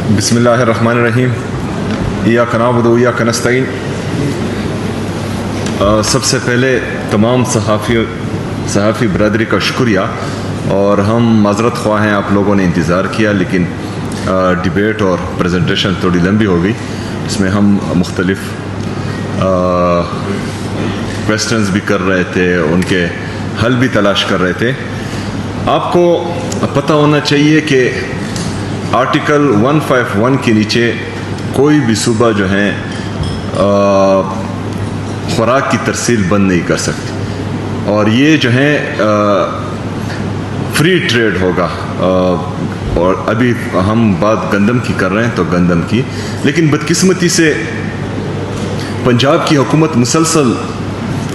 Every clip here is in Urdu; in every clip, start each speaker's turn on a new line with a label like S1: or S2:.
S1: بسم اللہ الرحمن الرحیم. ایاک نعبد و ایاک نستعین. سب سے پہلے تمام صحافی برادری کا شکریہ، اور ہم معذرت خواہ ہیں، آپ لوگوں نے انتظار کیا، لیکن ڈیبیٹ اور پریزنٹیشن تھوڑی لمبی ہو گئی. اس میں ہم مختلف کویسچنز بھی کر رہے تھے، ان کے حل بھی تلاش کر رہے تھے. آپ کو پتہ ہونا چاہیے کہ آرٹیکل 151 کے نیچے کوئی بھی صوبہ جو ہے خوراک کی ترسیل بند نہیں کر سکتی، اور یہ جو ہے فری ٹریڈ ہوگا. اور ابھی ہم بات گندم کی کر رہے ہیں تو گندم کی، لیکن بدقسمتی سے پنجاب کی حکومت مسلسل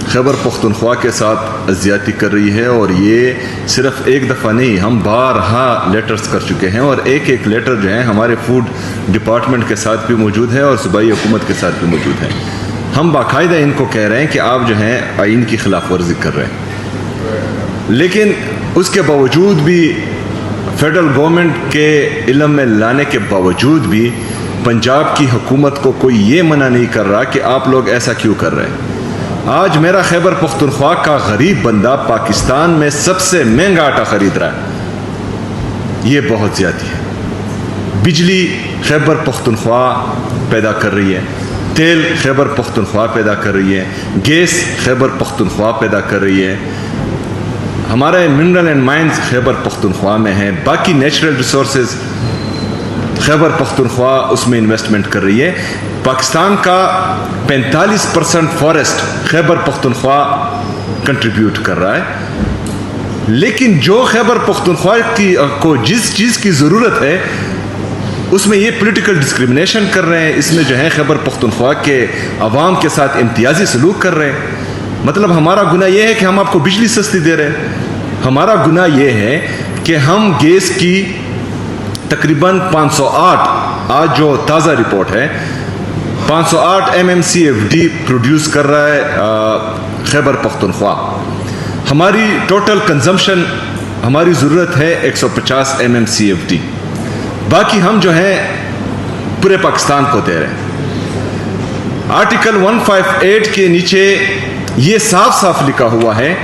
S1: خیبر پختونخوا کے ساتھ زیادتی کر رہی ہے، اور یہ صرف ایک دفعہ نہیں، ہم بارہا لیٹرز کر چکے ہیں، اور ایک لیٹر جو ہے ہمارے فوڈ ڈپارٹمنٹ کے ساتھ بھی موجود ہے اور صوبائی حکومت کے ساتھ بھی موجود ہے. ہم باقاعدہ ان کو کہہ رہے ہیں کہ آپ جو ہیں آئین کی خلاف ورزی کر رہے ہیں، لیکن اس کے باوجود بھی فیڈرل گورنمنٹ کے علم میں لانے کے باوجود بھی پنجاب کی حکومت کو کوئی یہ منع نہیں کر رہا کہ آپ لوگ ایسا کیوں کر رہے ہیں. آج میرا خیبر پختونخوا کا غریب بندہ پاکستان میں سب سے مہنگا آٹا خرید رہا ہے. یہ بہت زیادتی ہے. بجلی خیبر پختونخوا پیدا کر رہی ہے، تیل خیبر پختونخوا پیدا کر رہی ہے، گیس خیبر پختونخوا پیدا کر رہی ہے، ہمارے mineral and mines Khyber Pakhtunkhwa میں ہیں، باقی نیچرل ریسورسز خیبر پختونخوا اس میں انویسٹمنٹ کر رہی ہے. پاکستان کا 45% فارسٹ خیبر پختونخوا کنٹریبیوٹ کر رہا ہے، لیکن جو خیبر پختونخوا کو جس چیز کی ضرورت ہے اس میں یہ پولیٹیکل ڈسکریمنیشن کر رہے ہیں. اس میں جو ہے خیبر پختونخوا کے عوام کے ساتھ امتیازی سلوک کر رہے ہیں. مطلب ہمارا گناہ یہ ہے کہ ہم آپ کو بجلی سستی دے رہے ہیں، ہمارا گناہ یہ ہے کہ ہم گیس کی تقریباً 508، آج جو تازہ رپورٹ ہے 508 MMCFD پروڈیوس کر رہا ہے خیبر پختونخوا. ہماری ٹوٹل کنزمپشن، ہماری ضرورت ہے 150 MMCFD. باقی ہم جو ہے پورے پاکستان کو دے رہے ہیں. آرٹیکل 158 کے نیچے یہ صاف صاف لکھا ہوا ہے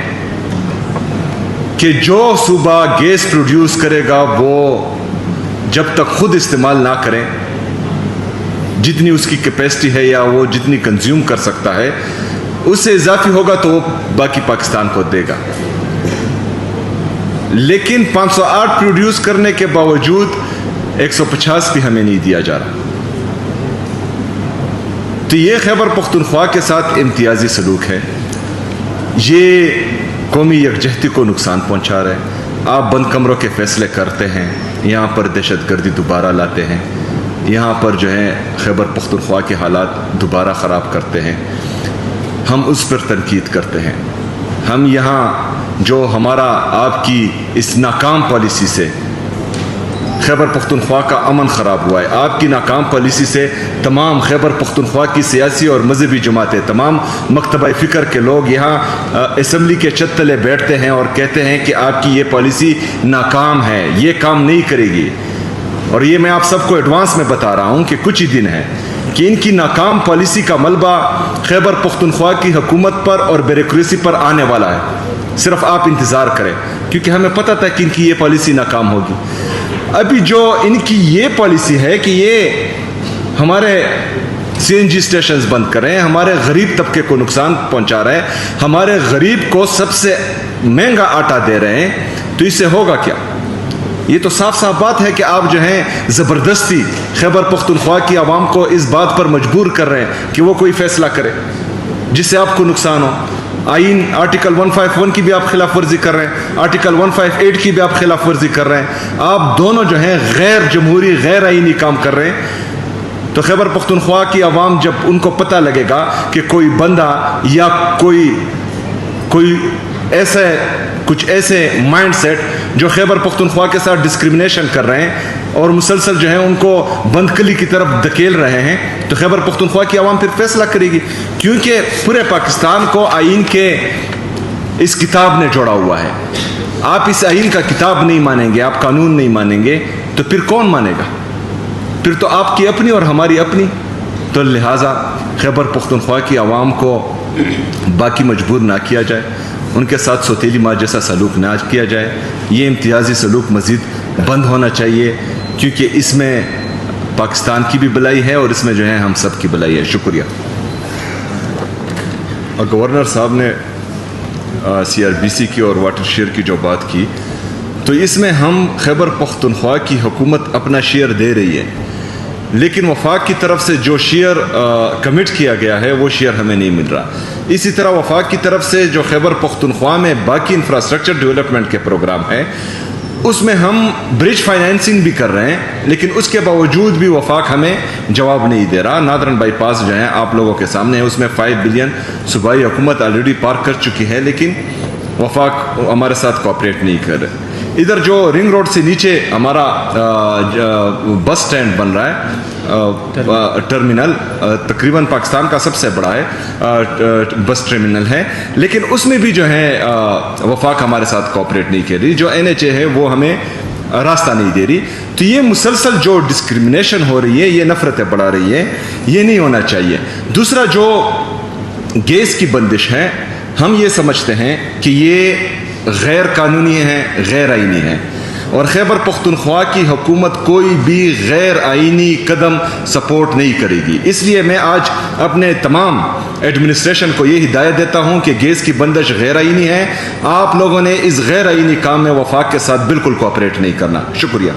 S1: کہ جو صوبہ گیس پروڈیوس کرے گا وہ جب تک خود استعمال نہ کریں، جتنی اس کی کیپیسٹی ہے یا وہ جتنی کنزیوم کر سکتا ہے، اس سے اضافی ہوگا تو وہ باقی پاکستان کو دے گا. لیکن 508 پروڈیوس کرنے کے باوجود 150 بھی ہمیں نہیں دیا جا رہا. تو یہ خیبر پختونخوا کے ساتھ امتیازی سلوک ہے، یہ قومی یکجہتی کو نقصان پہنچا رہے ہیں. آپ بند کمروں کے فیصلے کرتے ہیں، یہاں پر دہشت گردی دوبارہ لاتے ہیں، یہاں پر جو ہے خیبر پختونخوا کے حالات دوبارہ خراب کرتے ہیں. ہم اس پر تنقید کرتے ہیں. ہم یہاں جو ہمارا آپ کی اس ناکام پالیسی سے خیبر پختونخوا کا امن خراب ہوا ہے. آپ کی ناکام پالیسی سے تمام خیبر پختونخوا کی سیاسی اور مذہبی جماعتیں، تمام مکتبہ فکر کے لوگ یہاں اسمبلی کے چھت تلے بیٹھتے ہیں اور کہتے ہیں کہ آپ کی یہ پالیسی ناکام ہے، یہ کام نہیں کرے گی. اور یہ میں آپ سب کو ایڈوانس میں بتا رہا ہوں کہ کچھ ہی دن ہے کہ ان کی ناکام پالیسی کا ملبہ خیبر پختونخوا کی حکومت پر اور بیوروکریسی پر آنے والا ہے. صرف آپ انتظار کریں، کیونکہ ہمیں پتہ تھا کہ ان کی یہ پالیسی ناکام ہوگی. ابھی جو ان کی یہ پالیسی ہے کہ یہ ہمارے CNG اسٹیشنز بند کر رہے ہیں، ہمارے غریب طبقے کو نقصان پہنچا رہے ہیں، ہمارے غریب کو سب سے مہنگا آٹا دے رہے ہیں، تو اس سے ہوگا کیا؟ یہ تو صاف صاف بات ہے کہ آپ جو ہیں زبردستی خیبر پختونخوا کی عوام کو اس بات پر مجبور کر رہے ہیں کہ وہ کوئی فیصلہ کرے جس سے آپ کو نقصان ہو. آئین آرٹیکل 151 کی بھی آپ خلاف ورزی کر رہے ہیں، آرٹیکل 158 کی بھی آپ خلاف ورزی کر رہے ہیں. آپ دونوں جو ہیں غیر جمہوری، غیر آئینی کام کر رہے ہیں. تو خیبر پختونخوا کی عوام جب ان کو پتہ لگے گا کہ کوئی بندہ یا کوئی کچھ ایسے مائنڈ سیٹ جو خیبر پختونخوا کے ساتھ ڈسکریمنیشن کر رہے ہیں اور مسلسل جو ہے ان کو بند کلی کی طرف دھکیل رہے ہیں، تو خیبر پختونخوا کی عوام پھر فیصلہ کرے گی. کیونکہ پورے پاکستان کو آئین کے اس کتاب نے جوڑا ہوا ہے. آپ اس آئین کا کتاب نہیں مانیں گے، آپ قانون نہیں مانیں گے، تو پھر کون مانے گا؟ پھر تو آپ کی اپنی اور ہماری اپنی. تو لہٰذا خیبر پختونخوا کی عوام کو باقی مجبور نہ کیا جائے, ان کے ساتھ سوتیلی ماں جیسا سلوک نہ کیا جائے. یہ امتیازی سلوک مزید بند ہونا چاہیے, کیونکہ اس میں پاکستان کی بھی بلائی ہے اور اس میں جو ہے ہم سب کی بلائی ہے. شکریہ. گورنر صاحب نے سی آر بی سی کی اور واٹر شیئر کی جو بات کی, تو اس میں ہم خیبر پختونخوا کی حکومت اپنا شیئر دے رہی ہے, لیکن وفاق کی طرف سے جو شیئر کمٹ کیا گیا ہے وہ شیئر ہمیں نہیں مل رہا. اسی طرح وفاق کی طرف سے جو خیبر پختونخوا میں باقی انفراسٹرکچر ڈیولپمنٹ کے پروگرام ہیں, اس میں ہم برج فائنینسنگ بھی کر رہے ہیں, لیکن اس کے باوجود بھی وفاق ہمیں جواب نہیں دے رہا. نادرن بائی پاس جو ہے آپ لوگوں کے سامنے ہے, اس میں 5 بلین صوبائی حکومت آلریڈی پارک کر چکی ہے, لیکن وفاق ہمارے ساتھ کوآپریٹ نہیں کر رہے. ادھر جو رنگ روڈ سے نیچے ہمارا بس سٹینڈ بن رہا ہے, ٹرمینل تقریباً پاکستان کا سب سے بڑا ہے بس ٹرمینل ہے, لیکن اس میں بھی جو ہے وفاق ہمارے ساتھ کوآپریٹ نہیں کر رہی. جو NHA ہے وہ ہمیں راستہ نہیں دے رہی. تو یہ مسلسل جو ڈسکرمنیشن ہو رہی ہے, یہ نفرتیں بڑھا رہی ہے, یہ نہیں ہونا چاہیے. دوسرا جو گیس کی بندش ہے, ہم یہ سمجھتے ہیں کہ یہ غیر قانونی ہے, غیر آئینی ہے, اور خیبر پختونخوا کی حکومت کوئی بھی غیر آئینی قدم سپورٹ نہیں کرے گی. اس لیے میں آج اپنے تمام ایڈمنسٹریشن کو یہ ہدایت دیتا ہوں کہ گیس کی بندش غیر آئینی ہے. آپ لوگوں نے اس غیر آئینی کام میں وفاق کے ساتھ بالکل کوآپریٹ نہیں کرنا. شکریہ.